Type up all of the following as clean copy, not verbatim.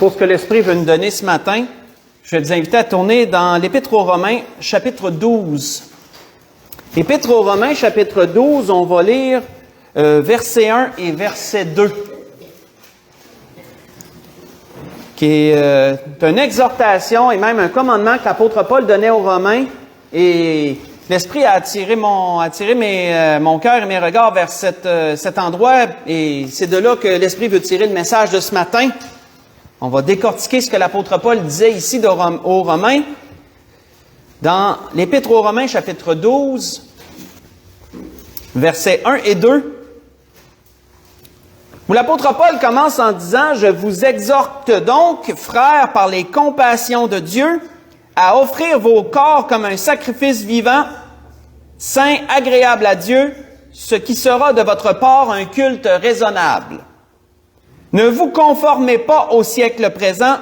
pour ce que l'Esprit veut nous donner ce matin, je vais vous inviter à tourner dans l'Épître aux Romains, chapitre 12. L'Épître aux Romains, chapitre 12, on va lire verset 1 et verset 2, qui est une exhortation et même un commandement que l'apôtre Paul donnait aux Romains. Et l'Esprit a attiré mon cœur et mes regards vers cet endroit, et c'est de là que l'Esprit veut tirer le message de ce matin. On va décortiquer ce que l'apôtre Paul disait ici aux Romains. Dans l'Épître aux Romains, chapitre 12, versets 1 et 2, où l'apôtre Paul commence en disant « Je vous exhorte donc, frères, par les compassions de Dieu, à offrir vos corps comme un sacrifice vivant, saint, agréable à Dieu, ce qui sera de votre part un culte raisonnable. Ne vous conformez pas au siècle présent,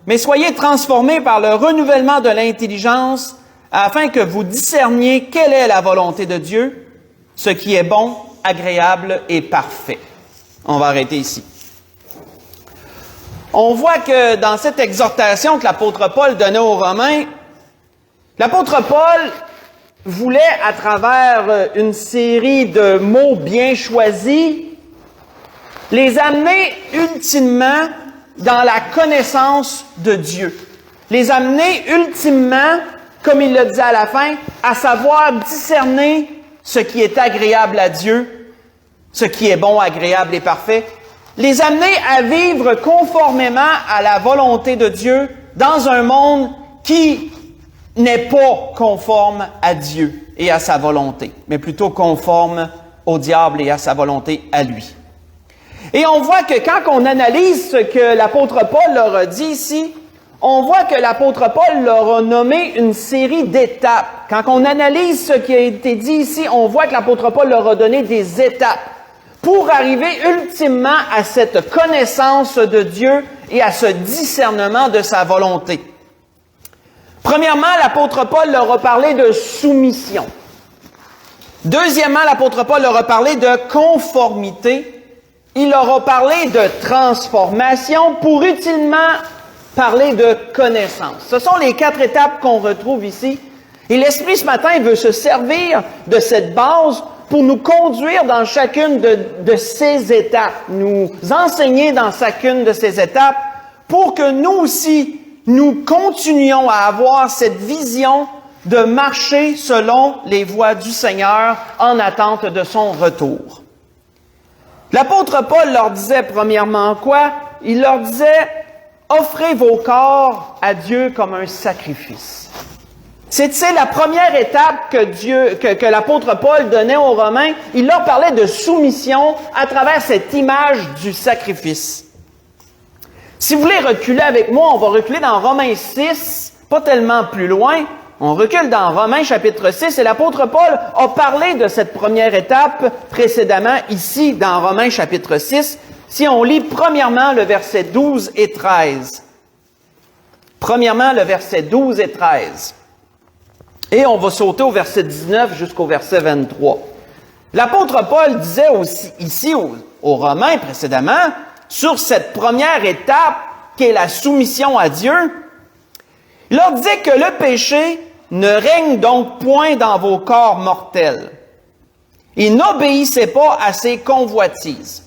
mais soyez transformés par le renouvellement de l'intelligence, afin que vous discerniez quelle est la volonté de Dieu, ce qui est bon, agréable et parfait. » On va arrêter ici. On voit que dans cette exhortation que l'apôtre Paul donnait aux Romains, l'apôtre Paul voulait, à travers une série de mots bien choisis, les amener ultimement dans la connaissance de Dieu. Les amener ultimement, comme il le dit à la fin, à savoir discerner ce qui est agréable à Dieu, ce qui est bon, agréable et parfait. Les amener à vivre conformément à la volonté de Dieu dans un monde qui n'est pas conforme à Dieu et à sa volonté, mais plutôt conforme au diable et à sa volonté à lui. Et on voit que quand on analyse ce que l'apôtre Paul leur a dit ici, on voit que l'apôtre Paul leur a nommé une série d'étapes. Quand on analyse ce qui a été dit ici, on voit que l'apôtre Paul leur a donné des étapes pour arriver ultimement à cette connaissance de Dieu et à ce discernement de sa volonté. Premièrement, l'apôtre Paul leur a parlé de soumission. Deuxièmement, l'apôtre Paul leur a parlé de conformité. Il leur a parlé de transformation pour utilement parler de connaissance. Ce sont les 4 étapes qu'on retrouve ici. Et l'Esprit, ce matin, il veut se servir de cette base pour nous conduire dans chacune de ces étapes, nous enseigner dans chacune de ces étapes, pour que nous aussi, nous continuions à avoir cette vision de marcher selon les voies du Seigneur en attente de son retour. L'apôtre Paul leur disait premièrement quoi? Il leur disait « Offrez vos corps à Dieu comme un sacrifice ». C'est la première étape que l'apôtre Paul donnait aux Romains. Il leur parlait de soumission à travers cette image du sacrifice. Si vous voulez reculer avec moi, on va reculer dans Romains 6, pas tellement plus loin. On recule dans Romains chapitre 6 et l'apôtre Paul a parlé de cette première étape précédemment ici dans Romains chapitre 6. Si on lit premièrement le verset 12 et 13. Premièrement le verset 12 et 13. Et on va sauter au verset 19 jusqu'au verset 23. L'apôtre Paul disait aussi ici aux Romains précédemment, sur cette première étape qui est la soumission à Dieu, il leur disait que le péché ne règne donc point dans vos corps mortels. Et n'obéissez pas à ses convoitises.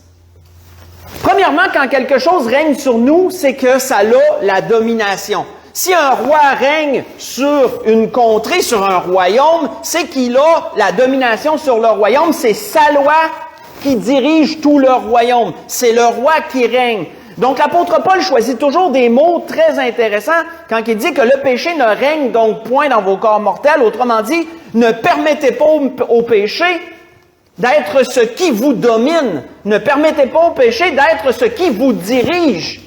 Premièrement, quand quelque chose règne sur nous, c'est que ça a la domination. Si un roi règne sur une contrée, sur un royaume, c'est qu'il a la domination sur le royaume. C'est sa loi qui dirige tout le royaume. C'est le roi qui règne. Donc, l'apôtre Paul choisit toujours des mots très intéressants quand il dit que le péché ne règne donc point dans vos corps mortels. Autrement dit, ne permettez pas au péché d'être ce qui vous domine. Ne permettez pas au péché d'être ce qui vous dirige.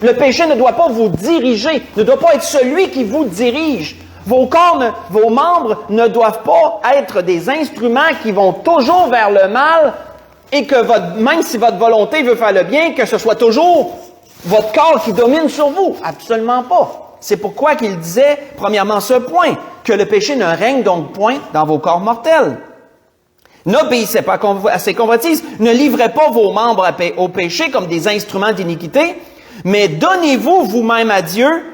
Le péché ne doit pas vous diriger, ne doit pas être celui qui vous dirige. Vos corps, vos membres ne doivent pas être des instruments qui vont toujours vers le mal et que même si votre volonté veut faire le bien, que ce soit toujours votre corps qui domine sur vous. Absolument pas. C'est pourquoi qu'il disait, premièrement, ce point, que le péché ne règne donc point dans vos corps mortels. N'obéissez pas à ses convoitises, ne livrez pas vos membres au péché comme des instruments d'iniquité, Mais donnez-vous vous-même à Dieu,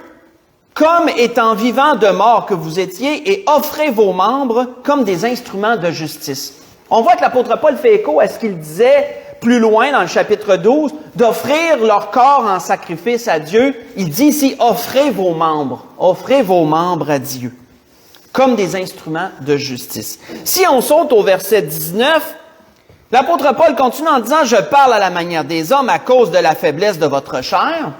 comme étant vivant de mort que vous étiez, et offrez vos membres comme des instruments de justice. On voit que l'apôtre Paul fait écho à ce qu'il disait plus loin dans le chapitre 12, d'offrir leur corps en sacrifice à Dieu. Il dit ici, offrez vos membres à Dieu, comme des instruments de justice. Si on saute au verset 19, l'apôtre Paul continue en disant, « Je parle à la manière des hommes à cause de la faiblesse de votre chair,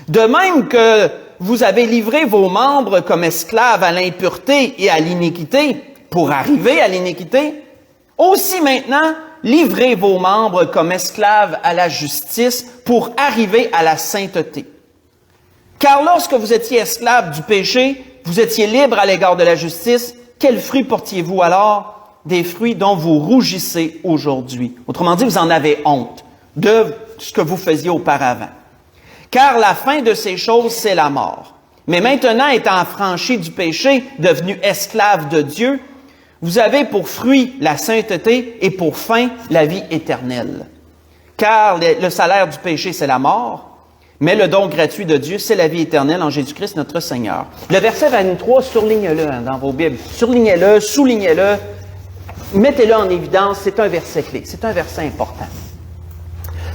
de même que vous avez livré vos membres comme esclaves à l'impureté et à l'iniquité, pour arriver à l'iniquité, aussi maintenant, livrez vos membres comme esclaves à la justice pour arriver à la sainteté. Car lorsque vous étiez esclaves du péché, vous étiez libres à l'égard de la justice. Quels fruits portiez-vous alors? Des fruits dont vous rougissez aujourd'hui. » Autrement dit, vous en avez honte de ce que vous faisiez auparavant. « Car la fin de ces choses, c'est la mort. Mais maintenant, étant affranchis du péché, devenus esclaves de Dieu, vous avez pour fruit la sainteté et pour fin la vie éternelle. Car le salaire du péché, c'est la mort, mais le don gratuit de Dieu, c'est la vie éternelle en Jésus-Christ notre Seigneur. » Le verset 23, surlignez-le dans vos Bibles. Surlignez-le, soulignez-le, mettez-le en évidence. C'est un verset clé, c'est un verset important.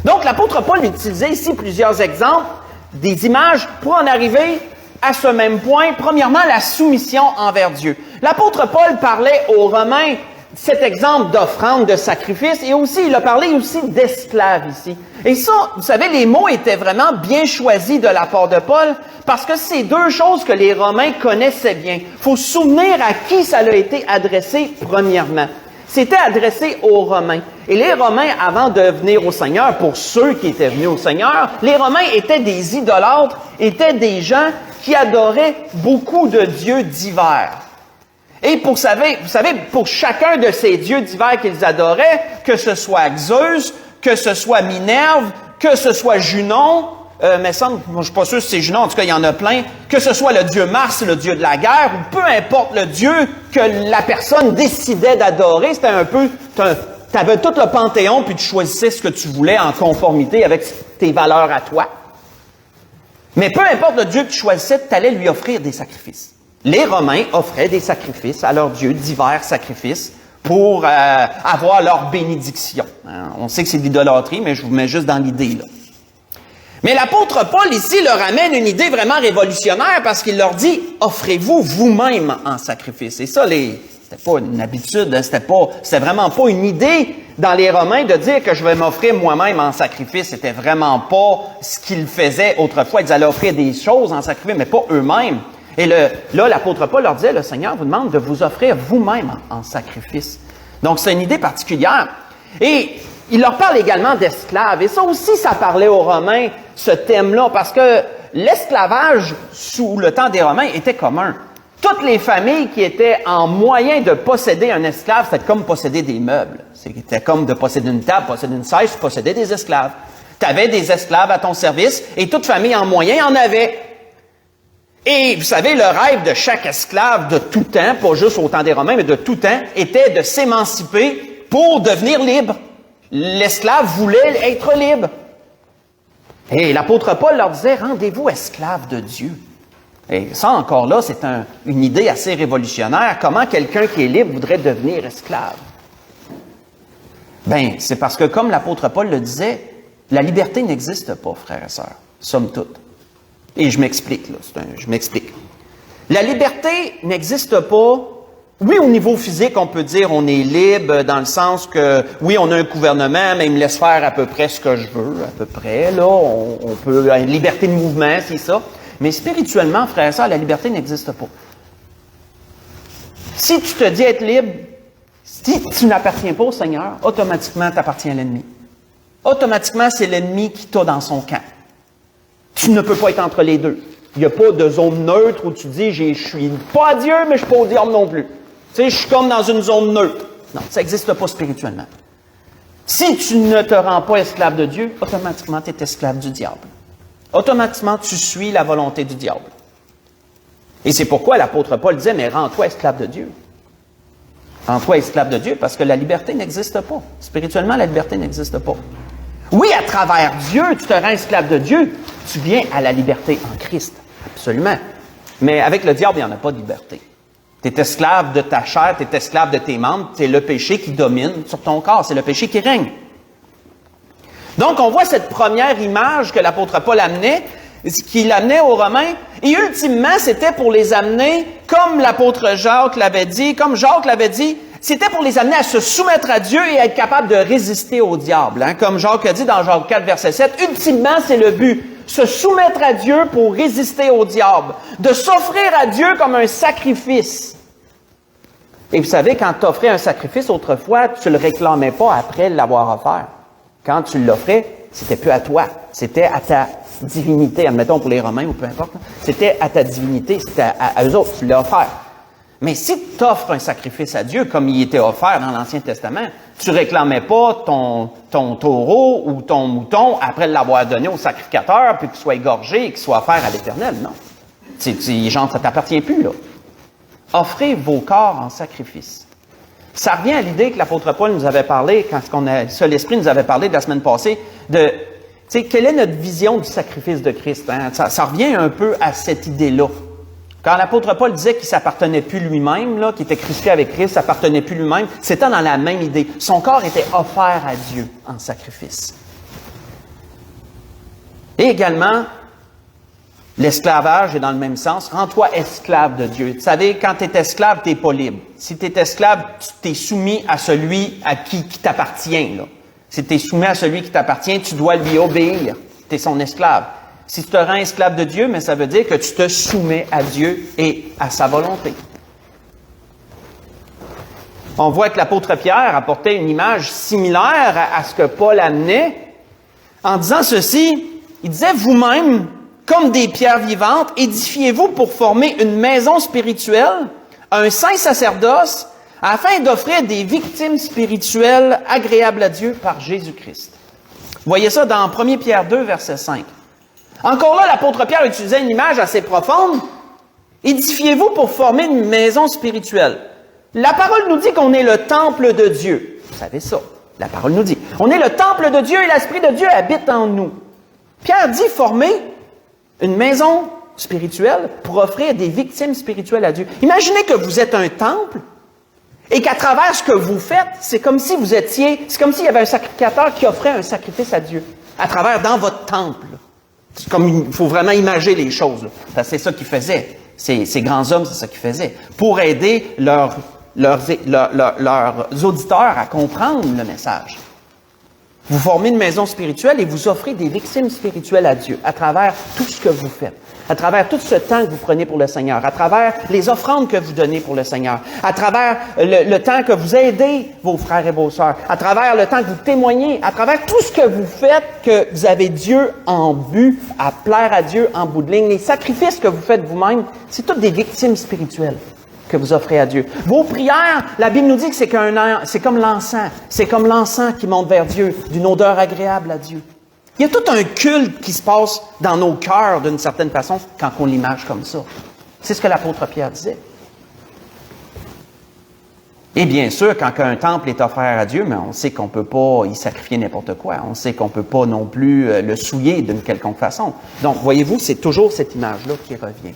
Donc, l'apôtre Paul utilisait ici plusieurs exemples, des images, pour en arriver à ce même point. Premièrement, la soumission envers Dieu. L'apôtre Paul parlait aux Romains cet exemple d'offrande, de sacrifice, et aussi, il a parlé aussi d'esclaves ici. Et ça, vous savez, les mots étaient vraiment bien choisis de la part de Paul, parce que c'est deux choses que les Romains connaissaient bien. Il faut se souvenir à qui ça a été adressé premièrement. C'était adressé aux Romains. Et les Romains, avant de venir au Seigneur, pour ceux qui étaient venus au Seigneur, les Romains étaient des idolâtres, étaient des gens qui adoraient beaucoup de dieux divers. Et vous savez, pour chacun de ces dieux divers qu'ils adoraient, que ce soit Zeus, que ce soit Minerve, que ce soit Junon, mais ça, je suis pas sûr si c'est Junon, en tout cas, il y en a plein, que ce soit le dieu Mars, le dieu de la guerre, ou peu importe le dieu que la personne décidait d'adorer, c'était un peu, tu avais tout le panthéon, puis tu choisissais ce que tu voulais en conformité avec tes valeurs à toi. Mais peu importe le dieu que tu choisissais, tu allais lui offrir des sacrifices. Les Romains offraient des sacrifices à leurs dieux, divers sacrifices, pour avoir leur bénédiction. On sait que c'est de l'idolâtrie, mais je vous mets juste dans l'idée, là. Mais l'apôtre Paul, ici, leur amène une idée vraiment révolutionnaire parce qu'il leur dit « Offrez-vous vous-même en sacrifice. » Et ça, c'était pas une habitude, c'était vraiment pas une idée dans les Romains de dire que je vais m'offrir moi-même en sacrifice. C'était vraiment pas ce qu'ils faisaient autrefois. Ils allaient offrir des choses en sacrifice, mais pas eux-mêmes. Et là, l'apôtre Paul leur disait, le Seigneur vous demande de vous offrir vous-même en sacrifice. Donc, c'est une idée particulière. Et il leur parle également d'esclaves. Et ça aussi, ça parlait aux Romains, ce thème-là, parce que l'esclavage, sous le temps des Romains, était commun. Toutes les familles qui étaient en moyen de posséder un esclave, c'était comme posséder des meubles. C'était comme de posséder une table, posséder une chaise, posséder des esclaves. Tu avais des esclaves à ton service, et toute famille en moyen en avait. Et vous savez, le rêve de chaque esclave de tout temps, pas juste au temps des Romains, mais de tout temps, était de s'émanciper pour devenir libre. L'esclave voulait être libre. Et l'apôtre Paul leur disait, rendez-vous esclaves de Dieu. Et ça, encore là, c'est une idée assez révolutionnaire. Comment quelqu'un qui est libre voudrait devenir esclave? Ben, c'est parce que, comme l'apôtre Paul le disait, la liberté n'existe pas, frères et sœurs, somme toute. Et je m'explique, là. Je m'explique. La liberté n'existe pas. Oui, au niveau physique, on peut dire on est libre dans le sens que, oui, on a un gouvernement, mais il me laisse faire à peu près ce que je veux, à peu près, là. On peut, une liberté de mouvement, c'est ça. Mais spirituellement, frère et sœur, la liberté n'existe pas. Si tu te dis être libre, si tu n'appartiens pas au Seigneur, automatiquement, tu appartiens à l'ennemi. Automatiquement, c'est l'ennemi qui t'a dans son camp. Tu ne peux pas être entre les deux. Il n'y a pas de zone neutre où tu dis, je suis pas à Dieu, mais je ne suis pas au diable non plus. Tu sais, je suis comme dans une zone neutre. Non, ça n'existe pas spirituellement. Si tu ne te rends pas esclave de Dieu, automatiquement, tu es esclave du diable. Automatiquement, tu suis la volonté du diable. Et c'est pourquoi l'apôtre Paul disait, mais rends-toi esclave de Dieu. Rends-toi esclave de Dieu, parce que la liberté n'existe pas. Spirituellement, la liberté n'existe pas. Oui, à travers Dieu, tu te rends esclave de Dieu, Tu viens à la liberté en Christ, absolument. Mais avec le diable, il n'y en a pas de liberté. Tu es esclave de ta chair, tu es esclave de tes membres, c'est le péché qui domine sur ton corps, c'est le péché qui règne. Donc, on voit cette première image que l'apôtre Paul amenait, qu'il amenait aux Romains, et ultimement, c'était pour les amener, comme l'apôtre Jacques l'avait dit, comme Jacques l'avait dit, c'était pour les amener à se soumettre à Dieu et à être capable de résister au diable. Hein? Comme Jacques a dit dans Jacques 4, verset 7, ultimement, c'est le but. Se soumettre à Dieu pour résister au diable. De s'offrir à Dieu comme un sacrifice. Et vous savez, quand tu offrais un sacrifice autrefois, tu ne le réclamais pas après l'avoir offert. Quand tu l'offrais, c'était plus à toi. C'était à ta divinité, admettons pour les Romains ou peu importe. C'était à ta divinité, c'était à eux autres, tu l'as offert. Mais si tu offres un sacrifice à Dieu, comme il était offert dans l'Ancien Testament, tu ne réclamais pas ton taureau ou ton mouton après l'avoir donné au sacrificateur, puis qu'il soit égorgé et qu'il soit offert à l'Éternel. Non. Genre, ça ne t'appartient plus, là. Offrez vos corps en sacrifice. Ça revient à l'idée que l'apôtre Paul nous avait parlé, quand Seul Esprit nous avait parlé de la semaine passée, de, quelle est notre vision du sacrifice de Christ? Hein? Ça revient un peu à cette idée-là. Quand l'apôtre Paul disait qu'il ne s'appartenait plus lui-même, là, qu'il était crucifié avec Christ, ne s'appartenait plus lui-même, c'était dans la même idée. Son corps était offert à Dieu en sacrifice. Et également, l'esclavage est dans le même sens. Rends-toi esclave de Dieu. Vous savez, quand tu es esclave, tu n'es pas libre. Si tu es esclave, tu es soumis à celui à qui t'appartient. Là. Si tu es soumis à celui qui t'appartient, tu dois lui obéir. Tu es son esclave. Si tu te rends esclave de Dieu, mais ça veut dire que tu te soumets à Dieu et à sa volonté. On voit que l'apôtre Pierre apportait une image similaire à ce que Paul amenait. En disant ceci, il disait « Vous-même, comme des pierres vivantes, édifiez-vous pour former une maison spirituelle, un saint sacerdoce, afin d'offrir des victimes spirituelles agréables à Dieu par Jésus-Christ. » Vous voyez ça dans 1 Pierre 2, verset 5. Encore là, l'apôtre Pierre utilisait une image assez profonde. Édifiez-vous pour former une maison spirituelle. La parole nous dit qu'on est le temple de Dieu. Vous savez ça. La parole nous dit. On est le temple de Dieu et l'Esprit de Dieu habite en nous. Pierre dit former une maison spirituelle pour offrir des victimes spirituelles à Dieu. Imaginez que vous êtes un temple et qu'à travers ce que vous faites, c'est comme si c'est comme s'il y avait un sacrificateur qui offrait un sacrifice à Dieu à travers dans votre temple. C'est comme, il faut vraiment imaginer les choses. Là. C'est ça qu'ils faisaient. Ces grands hommes, c'est ça qu'ils faisaient. Pour aider leurs auditeurs à comprendre le message. Vous formez une maison spirituelle et vous offrez des victimes spirituelles à Dieu à travers tout ce que vous faites, à travers tout ce temps que vous prenez pour le Seigneur, à travers les offrandes que vous donnez pour le Seigneur, à travers le temps que vous aidez vos frères et vos sœurs, à travers le temps que vous témoignez, à travers tout ce que vous faites, que vous avez Dieu en but, à plaire à Dieu en bout de ligne. Les sacrifices que vous faites vous-même, c'est toutes des victimes spirituelles que vous offrez à Dieu. Vos prières, la Bible nous dit que c'est comme l'encens. C'est comme l'encens qui monte vers Dieu, d'une odeur agréable à Dieu. Il y a tout un culte qui se passe dans nos cœurs d'une certaine façon quand on l'image comme ça. C'est ce que l'apôtre Pierre disait. Et bien sûr, quand un temple est offert à Dieu, mais on sait qu'on ne peut pas y sacrifier n'importe quoi. On sait qu'on ne peut pas non plus le souiller d'une quelconque façon. Donc, voyez-vous, c'est toujours cette image-là qui revient.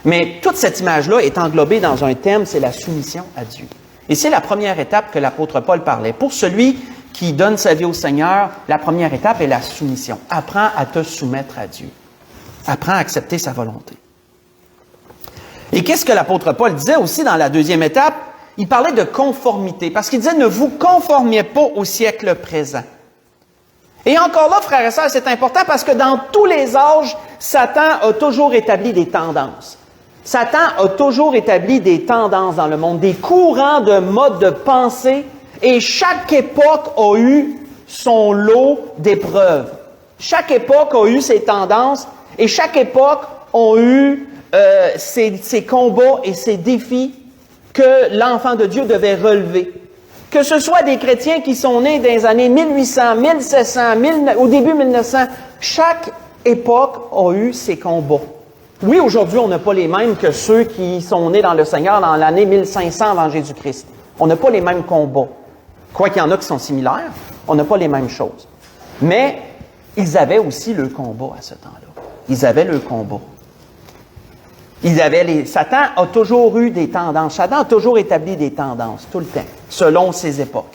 Mais toute cette image-là est englobée dans un thème, c'est la soumission à Dieu. Et c'est la première étape que l'apôtre Paul parlait. Pour celui qui donne sa vie au Seigneur, la première étape est la soumission. Apprends à te soumettre à Dieu. Apprends à accepter sa volonté. Et qu'est-ce que l'apôtre Paul disait aussi dans la deuxième étape? Il parlait de conformité, parce qu'il disait « Ne vous conformiez pas au siècle présent ». Et encore là, frères et sœurs, c'est important parce que dans tous les âges, Satan a toujours établi des tendances. Satan a toujours établi des tendances dans le monde, des courants de modes de pensée, et chaque époque a eu son lot d'épreuves. Chaque époque a eu ses tendances, et chaque époque a eu ses combats et ses défis que l'enfant de Dieu devait relever. Que ce soit des chrétiens qui sont nés dans les années 1800, 1700, au début 1900, chaque époque a eu ses combats. Oui, aujourd'hui, on n'a pas les mêmes que ceux qui sont nés dans le Seigneur dans l'année 1500 avant Jésus-Christ. On n'a pas les mêmes combats. Quoi qu'il y en a qui sont similaires, on n'a pas les mêmes choses. Mais ils avaient aussi le combat à ce temps-là. ils avaient le combat. Satan a toujours eu des tendances. Satan a toujours établi des tendances, tout le temps, selon ses époques.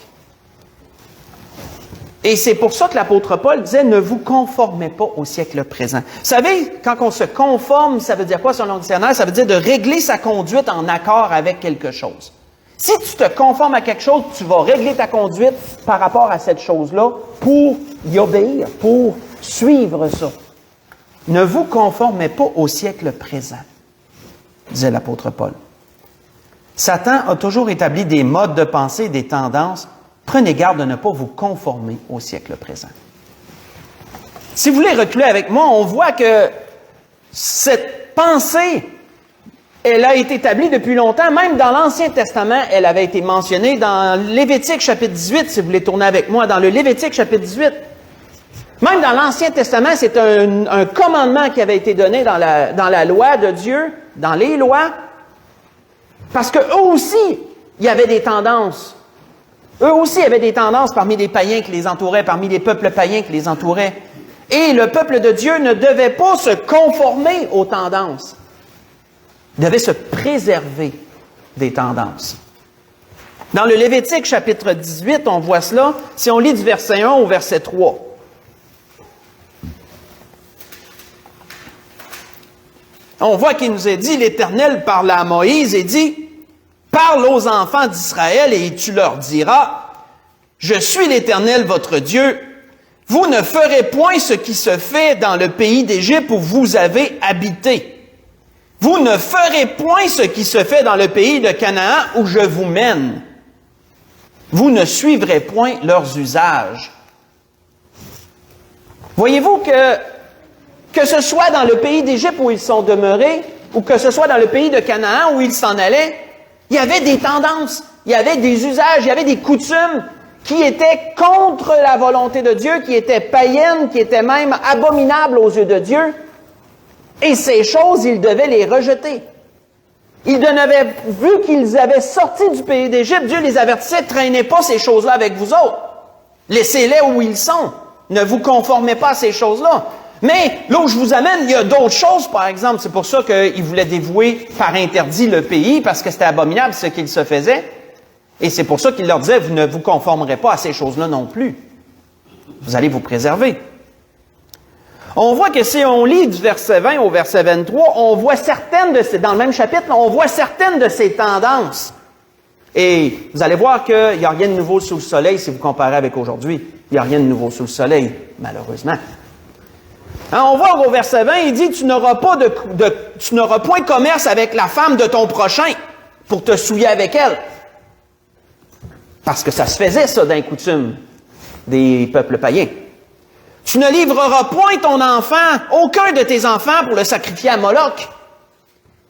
Et c'est pour ça que l'apôtre Paul disait, ne vous conformez pas au siècle présent. Vous savez, quand on se conforme, ça veut dire quoi selon le dictionnaire? Ça veut dire de régler sa conduite en accord avec quelque chose. Si tu te conformes à quelque chose, tu vas régler ta conduite par rapport à cette chose-là pour y obéir, pour suivre ça. Ne vous conformez pas au siècle présent, disait l'apôtre Paul. Satan a toujours établi des modes de pensée, des tendances. Prenez garde de ne pas vous conformer au siècle présent. Si vous voulez reculer avec moi, on voit que cette pensée, elle a été établie depuis longtemps. Même dans l'Ancien Testament, elle avait été mentionnée dans Lévitique chapitre 18, si vous voulez tourner avec moi, dans le Lévitique chapitre 18. Même dans l'Ancien Testament, c'est un commandement qui avait été donné dans la loi de Dieu, dans les lois, parce qu'eux aussi, il y avait des tendances. Eux aussi avaient des tendances parmi les païens qui les entouraient, parmi les peuples païens qui les entouraient. Et le peuple de Dieu ne devait pas se conformer aux tendances. Il devait se préserver des tendances. Dans le Lévitique chapitre 18, on voit cela, si on lit du verset 1 au verset 3. On voit qu'il nous est dit, l'Éternel parla à Moïse et dit, « Parle aux enfants d'Israël et tu leur diras, « Je suis l'Éternel votre Dieu, vous ne ferez point ce qui se fait dans le pays d'Égypte où vous avez habité. Vous ne ferez point ce qui se fait dans le pays de Canaan où je vous mène. Vous ne suivrez point leurs usages. » Voyez-vous que ce soit dans le pays d'Égypte où ils sont demeurés, ou que ce soit dans le pays de Canaan où ils s'en allaient, il y avait des tendances, il y avait des usages, il y avait des coutumes qui étaient contre la volonté de Dieu, qui étaient païennes, qui étaient même abominables aux yeux de Dieu. Et ces choses, ils devaient les rejeter. Ils devaient, vu qu'ils avaient sorti du pays d'Égypte, Dieu les avertissait, traînez pas ces choses-là avec vous autres. Laissez-les où ils sont. Ne vous conformez pas à ces choses-là. Mais là où je vous amène, il y a d'autres choses, par exemple. C'est pour ça qu'ils voulaient dévouer par interdit le pays, parce que c'était abominable ce qu'ils se faisaient. Et c'est pour ça qu'il leur disait, vous ne vous conformerez pas à ces choses-là non plus. Vous allez vous préserver. On voit que si on lit du verset 20 au verset 23, on voit certaines de ces, dans le même chapitre, on voit certaines de ces tendances. Et vous allez voir qu'il n'y a rien de nouveau sous le soleil si vous comparez avec aujourd'hui. Il n'y a rien de nouveau sous le soleil, malheureusement. Hein, on voit au verset 20, il dit, tu n'auras point commerce avec la femme de ton prochain pour te souiller avec elle. Parce que ça se faisait, ça, dans les coutumes des peuples païens. Tu ne livreras point ton enfant, aucun de tes enfants, pour le sacrifier à Moloch.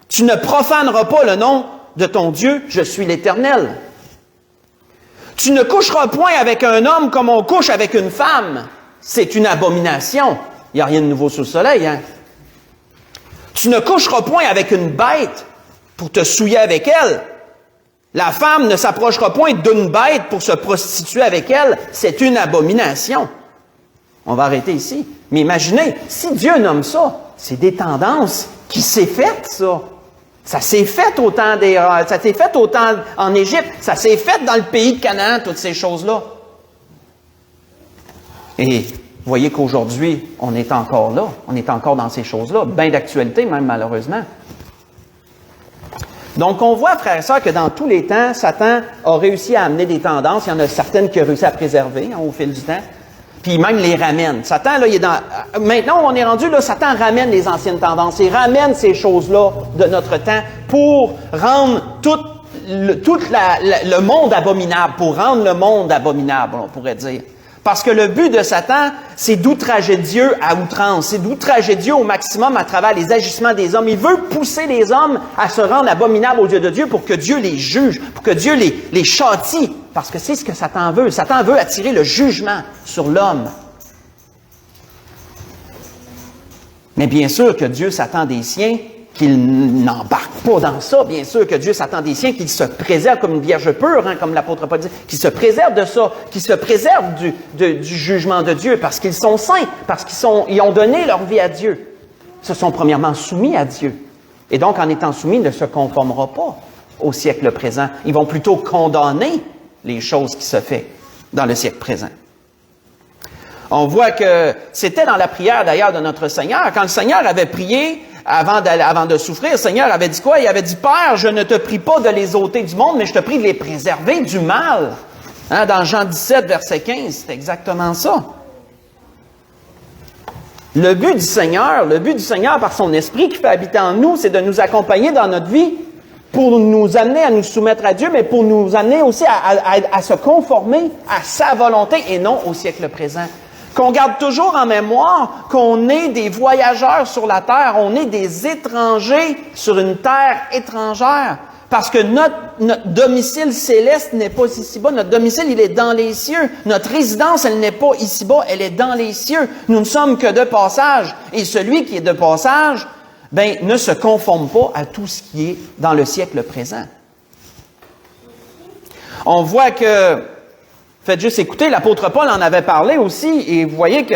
Tu ne profaneras pas le nom de ton Dieu, je suis l'Éternel. Tu ne coucheras point avec un homme comme on couche avec une femme. C'est une abomination. Il n'y a rien de nouveau sous le soleil, hein? Tu ne coucheras point avec une bête pour te souiller avec elle. La femme ne s'approchera point d'une bête pour se prostituer avec elle. C'est une abomination. On va arrêter ici. Mais imaginez, si Dieu nomme ça, c'est des tendances qui s'est faites, ça. Ça s'est fait ça s'est fait autant en Égypte, ça s'est fait dans le pays de Canaan, toutes ces choses-là. Et vous voyez qu'aujourd'hui, on est encore là, on est encore dans ces choses-là, bien d'actualité même malheureusement. Donc on voit, frères et sœurs, que dans tous les temps, Satan a réussi à amener des tendances, il y en a certaines qu'il a réussi à préserver au fil du temps, puis même les ramène. Satan, là, il est dans... Maintenant, on est rendu, là, Satan ramène les anciennes tendances, il ramène ces choses-là de notre temps pour rendre tout le monde abominable, pour rendre le monde abominable, on pourrait dire. Parce que le but de Satan, c'est d'outrager Dieu à outrance, c'est d'outrager Dieu au maximum à travers les agissements des hommes. Il veut pousser les hommes à se rendre abominables aux yeux de Dieu pour que Dieu les juge, pour que Dieu les châtie. Parce que c'est ce que Satan veut. Satan veut attirer le jugement sur l'homme. Mais bien sûr que Dieu s'attend des siens qu'il n'embarque pas dans ça. Bien sûr que Dieu s'attend des siens qu'il se préserve comme une vierge pure, hein, comme l'apôtre Paul dit, qu'il se préserve de ça, qu'il se préserve du jugement de Dieu, parce qu'ils sont saints, parce qu'ils ont donné leur vie à Dieu. se sont premièrement soumis à Dieu. Et donc, en étant soumis, ne se conformera pas au siècle présent. Ils vont plutôt condamner les choses qui se font dans le siècle présent. On voit que c'était dans la prière d'ailleurs de notre Seigneur. Quand le Seigneur avait prié avant de souffrir, le Seigneur avait dit quoi? Il avait dit, Père, je ne te prie pas de les ôter du monde, mais je te prie de les préserver du mal. Hein, dans Jean 17, verset 15, c'est exactement ça. Le but du Seigneur par son Esprit qui fait habiter en nous, c'est de nous accompagner dans notre vie pour nous amener à nous soumettre à Dieu, mais pour nous amener aussi à se conformer à sa volonté et non au siècle présent. Qu'on garde toujours en mémoire qu'on est des voyageurs sur la terre, on est des étrangers sur une terre étrangère. Parce que notre domicile céleste n'est pas ici-bas. Notre domicile, il est dans les cieux. Notre résidence, elle n'est pas ici-bas, elle est dans les cieux. Nous ne sommes que de passage. Et celui qui est de passage, ne se conforme pas à tout ce qui est dans le siècle présent. On voit que, faites juste écouter, l'apôtre Paul en avait parlé aussi, et vous voyez que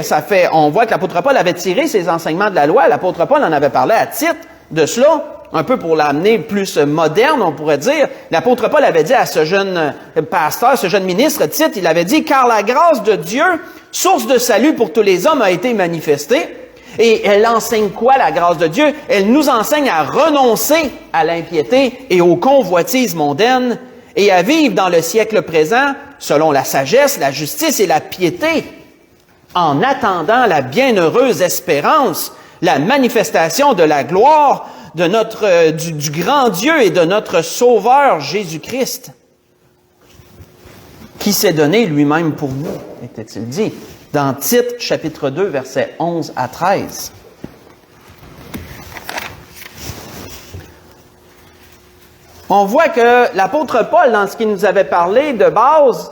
on voit que l'apôtre Paul avait tiré ses enseignements de la loi. L'apôtre Paul en avait parlé à Tite de cela. Un peu pour l'amener plus moderne, on pourrait dire. L'apôtre Paul avait dit à ce jeune pasteur, ce jeune ministre, Tite, il avait dit « Car la grâce de Dieu, source de salut pour tous les hommes, a été manifestée. » Et elle enseigne quoi, la grâce de Dieu? Elle nous enseigne à renoncer à l'impiété et aux convoitises mondaines et à vivre dans le siècle présent selon la sagesse, la justice et la piété, en attendant la bienheureuse espérance, la manifestation de la gloire de du grand Dieu et de notre Sauveur Jésus-Christ, qui s'est donné lui-même pour nous, était-il dit, dans Tite, chapitre 2, versets 11 à 13. On voit que l'apôtre Paul, dans ce qu'il nous avait parlé de base,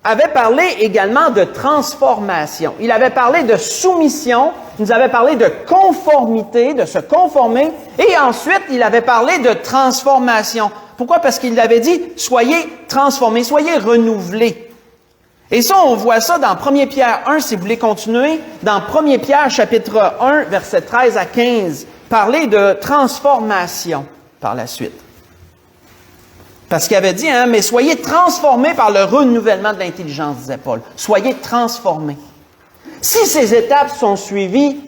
avait parlé également de transformation. Il avait parlé de soumission, il nous avait parlé de conformité, de se conformer, et ensuite, il avait parlé de transformation. Pourquoi? Parce qu'il avait dit, soyez transformés, soyez renouvelés. Et ça, on voit ça dans 1 Pierre 1, si vous voulez continuer, dans 1 Pierre chapitre 1, versets 13 à 15, parler de transformation par la suite. Parce qu'il avait dit, mais soyez transformés par le renouvellement de l'intelligence, disait Paul. Soyez transformés. Si ces étapes sont suivies,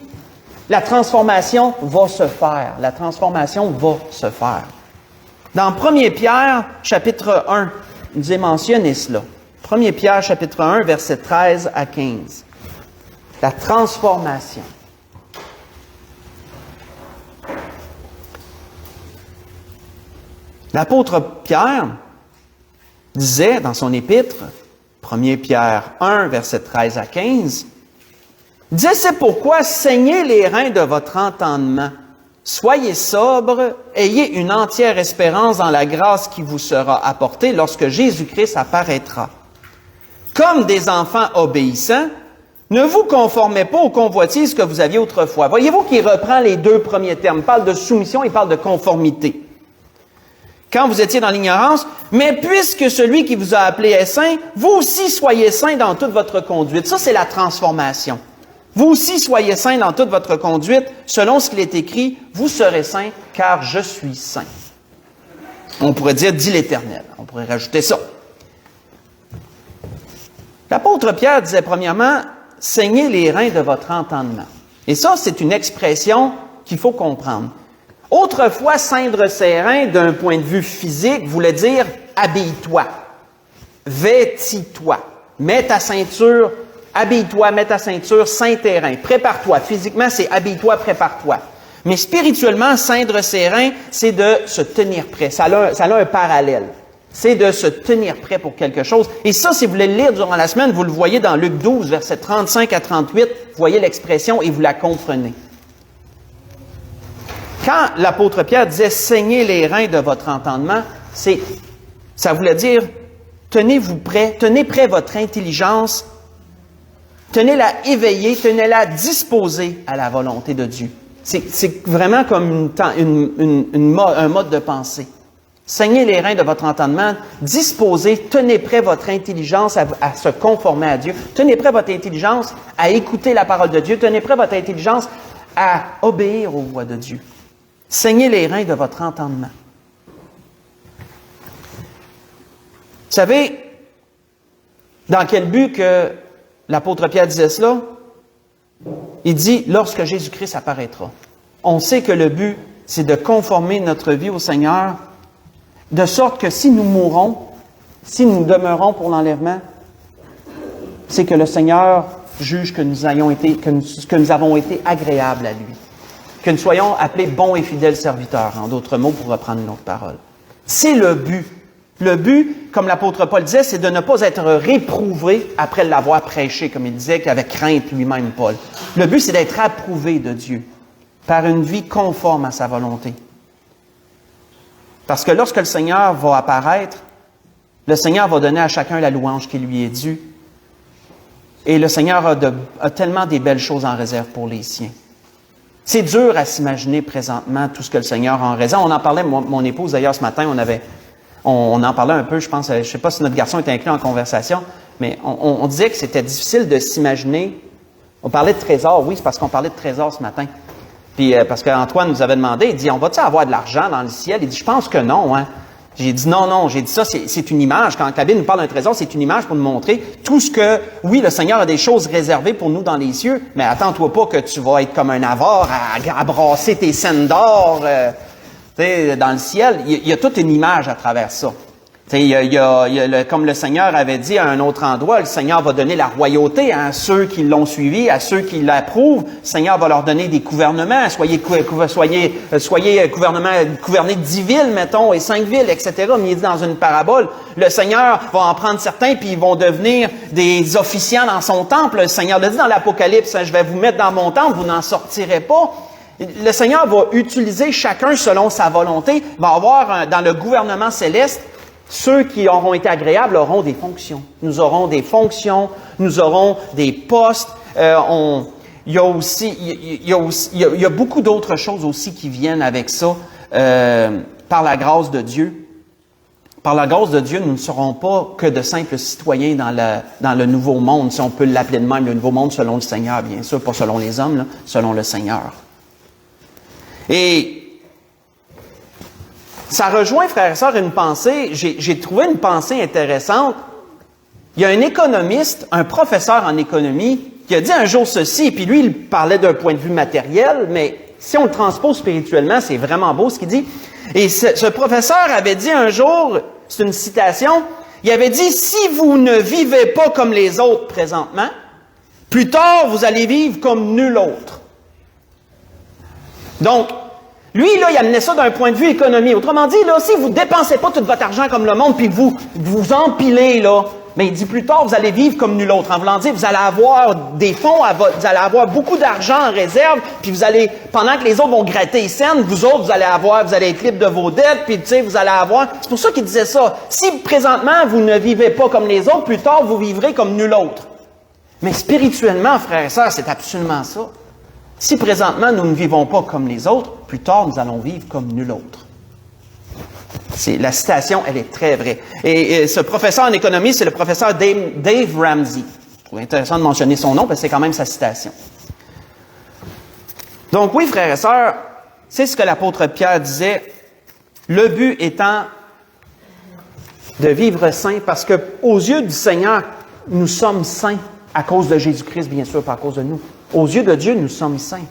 la transformation va se faire. La transformation va se faire. Dans 1 Pierre, chapitre 1, il nous est mentionné cela. 1 Pierre, chapitre 1, versets 13 à 15. La transformation. L'apôtre Pierre disait dans son épître, 1 Pierre 1, versets 13 à 15, disait, c'est pourquoi saignez les reins de votre entendement. Soyez sobres, ayez une entière espérance dans la grâce qui vous sera apportée lorsque Jésus-Christ apparaîtra. Comme des enfants obéissants, ne vous conformez pas aux convoitises que vous aviez autrefois. Voyez-vous qu'il reprend les deux premiers termes. Il parle de soumission, il parle de conformité. Quand vous étiez dans l'ignorance, mais puisque celui qui vous a appelé est saint, vous aussi soyez saints dans toute votre conduite. Ça, c'est la transformation. Vous aussi soyez saints dans toute votre conduite, selon ce qu'il est écrit, vous serez saints, car je suis saint. On pourrait dire, dit l'Éternel. On pourrait rajouter ça. L'apôtre Pierre disait premièrement, saignez les reins de votre entendement. Et ça, c'est une expression qu'il faut comprendre. Autrefois, ceindre ses reins, d'un point de vue physique, voulait dire habille-toi, vêtis-toi, mets ta ceinture, habille-toi, mets ta ceinture, ceins tes reins, prépare-toi. Physiquement, c'est habille-toi, prépare-toi. Mais spirituellement, ceindre ses reins, c'est de se tenir prêt. Ça a un parallèle. C'est de se tenir prêt pour quelque chose. Et ça, si vous voulez le lire durant la semaine, vous le voyez dans Luc 12, versets 35 à 38, vous voyez l'expression et vous la comprenez. Quand l'apôtre Pierre disait « saignez les reins de votre entendement », ça voulait dire « tenez-vous prêt, tenez prêt votre intelligence, tenez-la éveillée, tenez-la disposée à la volonté de Dieu. » C'est vraiment comme un mode de pensée. Saignez les reins de votre entendement, disposez, tenez prêt votre intelligence à se conformer à Dieu, tenez prêt votre intelligence à écouter la parole de Dieu, tenez prêt votre intelligence à obéir aux voies de Dieu. Saignez les reins de votre entendement. Vous savez, dans quel but que l'apôtre Pierre disait cela? Il dit, lorsque Jésus-Christ apparaîtra. On sait que le but, c'est de conformer notre vie au Seigneur, de sorte que si nous mourons, si nous demeurons pour l'enlèvement, c'est que le Seigneur juge que nous avons été agréables à lui. Que nous soyons appelés bons et fidèles serviteurs, en d'autres mots, pour reprendre une autre parole. C'est le but. Le but, comme l'apôtre Paul disait, c'est de ne pas être réprouvé après l'avoir prêché, comme il disait, qu'avec crainte lui-même, Paul. Le but, c'est d'être approuvé de Dieu par une vie conforme à sa volonté. Parce que lorsque le Seigneur va apparaître, le Seigneur va donner à chacun la louange qui lui est due. Et le Seigneur a tellement des belles choses en réserve pour les siens. C'est dur à s'imaginer présentement tout ce que le Seigneur a en réserve. On en parlait, mon épouse d'ailleurs ce matin, on en parlait un peu, je pense, je ne sais pas si notre garçon était inclus en conversation, mais on disait que c'était difficile de s'imaginer. On parlait de trésors, oui, c'est parce qu'on parlait de trésors ce matin. Puis parce qu'Antoine nous avait demandé, il dit, on va-tu avoir de l'argent dans le ciel? Il dit, je pense que non, hein. J'ai dit non, j'ai dit ça, c'est une image. Quand la Bible nous parle d'un trésor, c'est une image pour nous montrer tout ce que, oui, le Seigneur a des choses réservées pour nous dans les cieux, mais attends-toi pas que tu vas être comme un avare à brasser tes scènes d'or dans le ciel. Il y a toute une image à travers ça. Comme le Seigneur avait dit à un autre endroit, le Seigneur va donner la royauté à ceux qui l'ont suivi, à ceux qui l'approuvent. Le Seigneur va leur donner des gouvernements. Soyez gouvernés de 10 villes, mettons, et 5 villes, etc. Mais il dit dans une parabole, le Seigneur va en prendre certains, puis ils vont devenir des officiants dans son temple. Le Seigneur le dit dans l'Apocalypse, je vais vous mettre dans mon temple, vous n'en sortirez pas. Le Seigneur va utiliser chacun selon sa volonté, va avoir dans le gouvernement céleste. Ceux qui auront été agréables auront des fonctions. Nous aurons des fonctions, nous aurons des postes. Il y a beaucoup d'autres choses aussi qui viennent avec ça par la grâce de Dieu. Par la grâce de Dieu, nous ne serons pas que de simples citoyens dans le nouveau monde, si on peut l'appeler de même, le nouveau monde selon le Seigneur, bien sûr, pas selon les hommes, là, selon le Seigneur. Et ça rejoint, frères et sœurs, une pensée, j'ai trouvé une pensée intéressante. Il y a un économiste, un professeur en économie, qui a dit un jour ceci, puis lui, il parlait d'un point de vue matériel, mais si on le transpose spirituellement, c'est vraiment beau ce qu'il dit. Et ce professeur avait dit un jour, c'est une citation, il avait dit, si vous ne vivez pas comme les autres présentement, plus tard, vous allez vivre comme nul autre. Donc, lui, là, il amenait ça d'un point de vue économie. Autrement dit, là, si vous ne dépensez pas tout votre argent comme le monde, puis vous empilez, là, mais il dit plus tard, vous allez vivre comme nul autre. En voulant dire, vous allez avoir des fonds, vous allez avoir beaucoup d'argent en réserve, puis vous allez, pendant que les autres vont gratter les scènes, vous autres, vous allez être libre de vos dettes, puis tu sais, vous allez avoir... C'est pour ça qu'il disait ça. Si présentement, vous ne vivez pas comme les autres, plus tard, vous vivrez comme nul autre. Mais spirituellement, frères et sœurs, c'est absolument ça. Si présentement, nous ne vivons pas comme les autres, plus tard, nous allons vivre comme nul autre. La citation, elle est très vraie. Et ce professeur en économie, c'est le professeur Dave Ramsey. Je trouve intéressant de mentionner son nom, parce que c'est quand même sa citation. Donc oui, frères et sœurs, c'est ce que l'apôtre Pierre disait, le but étant de vivre saint, parce que aux yeux du Seigneur, nous sommes saints à cause de Jésus-Christ, bien sûr, pas à cause de nous. Aux yeux de Dieu, nous sommes saints.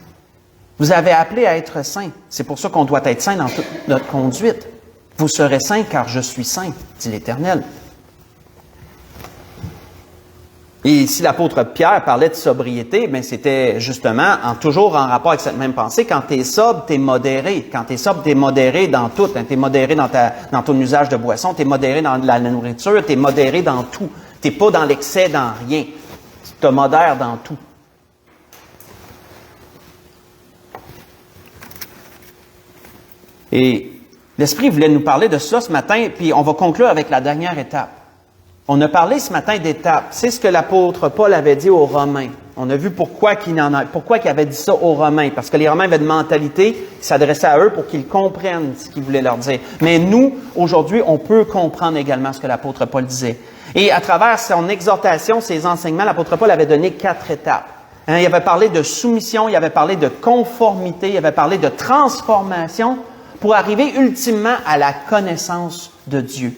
Vous avez appelé à être saints. C'est pour ça qu'on doit être saints dans toute notre conduite. Vous serez saints car je suis saint, dit l'Éternel. Et si l'apôtre Pierre parlait de sobriété, bien c'était justement toujours en rapport avec cette même pensée. Quand tu es sobre, tu es modéré. Quand tu es sobre, tu es modéré dans tout. Tu es modéré dans ton usage de boisson, tu es modéré dans la nourriture, tu es modéré dans tout. Tu n'es pas dans l'excès, dans rien. Tu te modères dans tout. Et l'Esprit voulait nous parler de ça ce matin, puis on va conclure avec la dernière étape. On a parlé ce matin d'étapes. C'est ce que l'apôtre Paul avait dit aux Romains. On a vu pourquoi il avait dit ça aux Romains. Parce que les Romains avaient une mentalité qui s'adressait à eux pour qu'ils comprennent ce qu'il voulait leur dire. Mais nous, aujourd'hui, on peut comprendre également ce que l'apôtre Paul disait. Et à travers son exhortation, ses enseignements, l'apôtre Paul avait donné 4 étapes. Il avait parlé de soumission, il avait parlé de conformité, il avait parlé de transformation pour arriver ultimement à la connaissance de Dieu.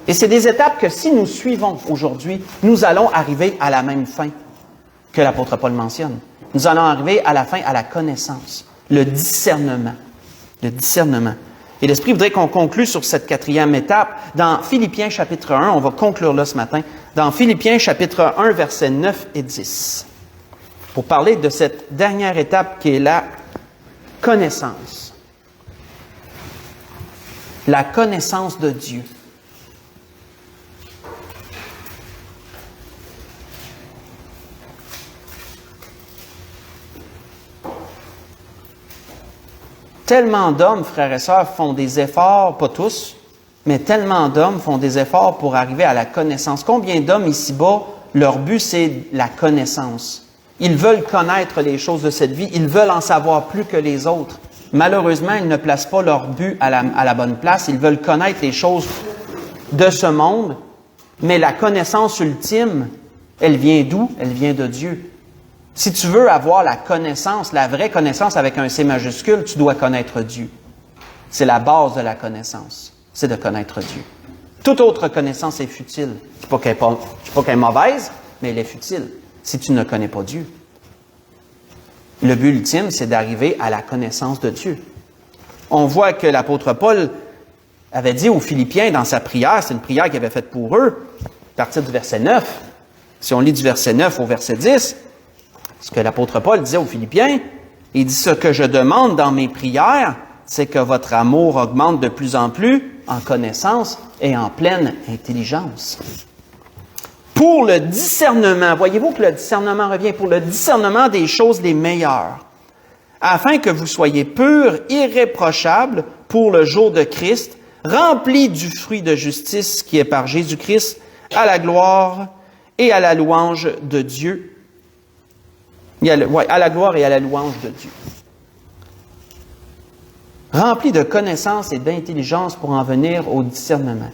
Et c'est des étapes que si nous suivons aujourd'hui, nous allons arriver à la même fin que l'apôtre Paul mentionne. Nous allons arriver à la fin à la connaissance, le discernement. Le discernement. Et l'Esprit voudrait qu'on conclue sur cette 4e étape dans Philippiens chapitre 1. On va conclure là ce matin. Dans Philippiens chapitre 1, versets 9 et 10. Pour parler de cette dernière étape qui est la connaissance. La connaissance de Dieu. Tellement d'hommes, frères et sœurs, font des efforts, pas tous, mais tellement d'hommes font des efforts pour arriver à la connaissance. Combien d'hommes ici-bas, leur but, c'est la connaissance. Ils veulent connaître les choses de cette vie, ils veulent en savoir plus que les autres. Malheureusement, ils ne placent pas leur but à la bonne place. Ils veulent connaître les choses de ce monde, mais la connaissance ultime, elle vient d'où? Elle vient de Dieu. Si tu veux avoir la connaissance, la vraie connaissance avec un C majuscule, tu dois connaître Dieu. C'est la base de la connaissance, c'est de connaître Dieu. Toute autre connaissance est futile. Je ne dis pas qu'elle est mauvaise, mais elle est futile si tu ne connais pas Dieu. Le but ultime, c'est d'arriver à la connaissance de Dieu. On voit que l'apôtre Paul avait dit aux Philippiens dans sa prière, c'est une prière qu'il avait faite pour eux, à partir du verset 9. Si on lit du verset 9 au verset 10, ce que l'apôtre Paul disait aux Philippiens, il dit « Ce que je demande dans mes prières, c'est que votre amour augmente de plus en plus en connaissance et en pleine intelligence. » Pour le discernement, voyez-vous que le discernement revient, pour le discernement des choses les meilleures, afin que vous soyez purs, irréprochables pour le jour de Christ, remplis du fruit de justice qui est par Jésus-Christ, à la gloire et à la louange de Dieu. À la gloire et à la louange de Dieu. Remplis de connaissances et d'intelligence pour en venir au discernement.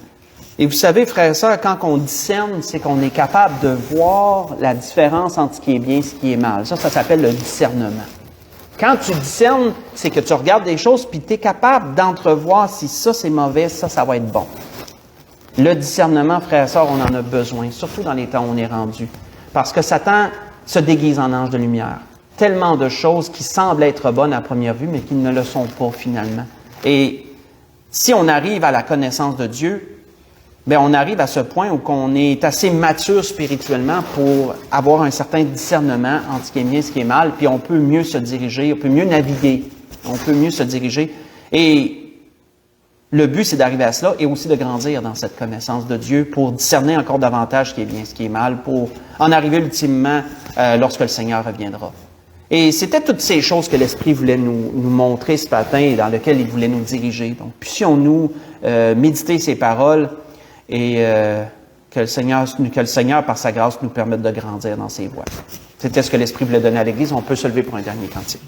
Et vous savez, frères et sœurs, quand on discerne, c'est qu'on est capable de voir la différence entre ce qui est bien et ce qui est mal. Ça s'appelle le discernement. Quand tu discernes, c'est que tu regardes des choses puis tu es capable d'entrevoir si ça c'est mauvais, ça va être bon. Le discernement, frères et sœurs, on en a besoin, surtout dans les temps où on est rendu. Parce que Satan se déguise en ange de lumière. Tellement de choses qui semblent être bonnes à première vue, mais qui ne le sont pas finalement. Et si on arrive à la connaissance de Dieu, bien, on arrive à ce point où on est assez mature spirituellement pour avoir un certain discernement entre ce qui est bien et ce qui est mal, puis on peut mieux se diriger, on peut mieux naviguer, on peut mieux se diriger. Et le but, c'est d'arriver à cela et aussi de grandir dans cette connaissance de Dieu pour discerner encore davantage ce qui est bien, ce qui est mal, pour en arriver ultimement lorsque le Seigneur reviendra. Et c'était toutes ces choses que l'Esprit voulait nous montrer ce matin et dans lesquelles il voulait nous diriger. Donc, puissions-nous méditer ces paroles et que le Seigneur, par sa grâce, nous permette de grandir dans ses voies. C'était ce que l'Esprit voulait donner à l'Église. On peut se lever pour un dernier cantique.